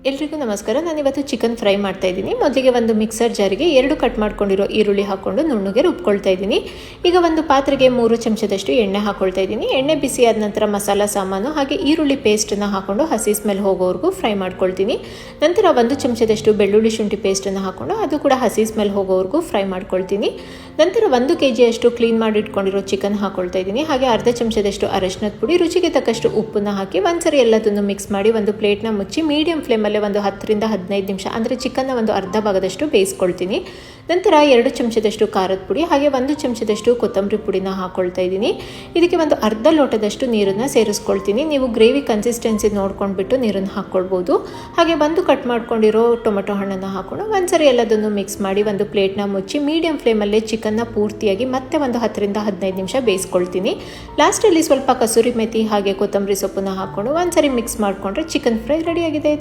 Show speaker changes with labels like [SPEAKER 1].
[SPEAKER 1] ಎಲ್ರಿಗೂ ನಮಸ್ಕಾರ. ನಾನಿವತ್ತು ಚಿಕನ್ ಫ್ರೈ ಮಾಡ್ತಾ ಇದ್ದೀನಿ. ಮೊದಲಿಗೆ ಒಂದು ಮಿಕ್ಸರ್ ಜಾರಿಗೆ 2 ಕಟ್ ಮಾಡ್ಕೊಂಡಿರೋ ಈರುಳ್ಳಿ ಹಾಕ್ಕೊಂಡು ನುಣ್ಣಗೆ ರುಬ್ಕೊಳ್ತಾ ಇದ್ದೀನಿ. ಈಗ ಒಂದು ಪಾತ್ರೆಗೆ 3 ಚಮಚದಷ್ಟು ಎಣ್ಣೆ ಹಾಕ್ಕೊಳ್ತಾ ಇದ್ದೀನಿ. ಎಣ್ಣೆ ಬಿಸಿ ಆದ ನಂತರ ಮಸಾಲ ಸಾಮಾನು ಹಾಗೆ ಈರುಳ್ಳಿ ಪೇಸ್ಟನ್ನು ಹಾಕ್ಕೊಂಡು ಹಸಿ ಸ್ಮೆಲ್ ಹೋಗೋವರೆಗೂ ಫ್ರೈ ಮಾಡ್ಕೊಳ್ತೀನಿ. ನಂತರ 1 ಚಮಚದಷ್ಟು ಬೆಳ್ಳುಳ್ಳಿ ಶುಂಠಿ ಪೇಸ್ಟನ್ನು ಹಾಕ್ಕೊಂಡು ಅದು ಕೂಡ ಹಸಿ ಸ್ಮೆಲ್ ಹೋಗೋವರೆಗೂ ಫ್ರೈ ಮಾಡ್ಕೊಳ್ತೀನಿ. ನಂತರ 1 kg ಕ್ಲೀನ್ ಮಾಡಿ ಇಟ್ಕೊಂಡಿರೋ ಚಿಕನ್ ಹಾಕ್ಕೊಳ್ತಾ ಇದ್ದೀನಿ. ಹಾಗೆ ಅರ್ಧ ಚಮಚದಷ್ಟು ಅರಶಿನದ ಪುಡಿ, ರುಚಿಗೆ ತಕ್ಕಷ್ಟು ಉಪ್ಪನ್ನು ಹಾಕಿ ಒಂದ್ಸರಿ ಎಲ್ಲದನ್ನು ಮಿಕ್ಸ್ ಮಾಡಿ ಒಂದು ಪ್ಲೇಟ್ನ ಮುಚ್ಚಿ ಮೀಡಿಯಂ ಫ್ಲೇಮಲ್ಲಿ ಒಂದು 10 ರಿಂದ 15 ನಿಮಿಷ ಅಂದರೆ ಚಿಕನ್ನ ಒಂದು ಅರ್ಧ ಭಾಗದಷ್ಟು ಬೇಯಿಸ್ಕೊಳ್ತೀನಿ. ನಂತರ 2 ಚಮಚದಷ್ಟು ಖಾರದ ಪುಡಿ ಹಾಗೆ 1 ಚಮಚದಷ್ಟು ಕೊತ್ತಂಬರಿ ಪುಡಿನ ಹಾಕ್ಕೊಳ್ತಾ ಇದ್ದೀನಿ. ಇದಕ್ಕೆ ಒಂದು ಅರ್ಧ ಲೋಟದಷ್ಟು ನೀರನ್ನು ಸೇರಿಸ್ಕೊಳ್ತೀನಿ. ನೀವು ಗ್ರೇವಿ ಕನ್ಸಿಸ್ಟೆನ್ಸಿ ನೋಡ್ಕೊಂಡ್ಬಿಟ್ಟು ನೀರನ್ನು ಹಾಕ್ಕೊಳ್ಬೋದು. ಹಾಗೆ 1 ಕಟ್ ಮಾಡ್ಕೊಂಡಿರೋ ಟೊಮೆಟೊ ಹಣ್ಣನ್ನು ಹಾಕ್ಕೊಂಡು ಒಂದ್ಸರಿ ಎಲ್ಲದನ್ನು ಮಿಕ್ಸ್ ಮಾಡಿ ಒಂದು ಪ್ಲೇಟ್ನ ಮುಚ್ಚಿ ಮೀಡಿಯಂ ಫ್ಲೇಮಲ್ಲೇ ಚಿಕನ್ನ ಪೂರ್ತಿಯಾಗಿ ಮತ್ತೆ ಒಂದು 10 ರಿಂದ 15 ನಿಮಿಷ ಬೇಯಿಸ್ಕೊಳ್ತೀನಿ. ಲಾಸ್ಟಲ್ಲಿ ಸ್ವಲ್ಪ ಕಸೂರಿ ಮೆಥಿ ಹಾಗೆ ಕೊತ್ತಂಬರಿ ಸೊಪ್ಪನ್ನು ಹಾಕ್ಕೊಂಡು ಒಂದ್ಸರಿ ಮಿಕ್ಸ್ ಮಾಡಿಕೊಂಡ್ರೆ ಚಿಕನ್ ಫ್ರೈ ರೆಡಿಯಾಗಿದೆ.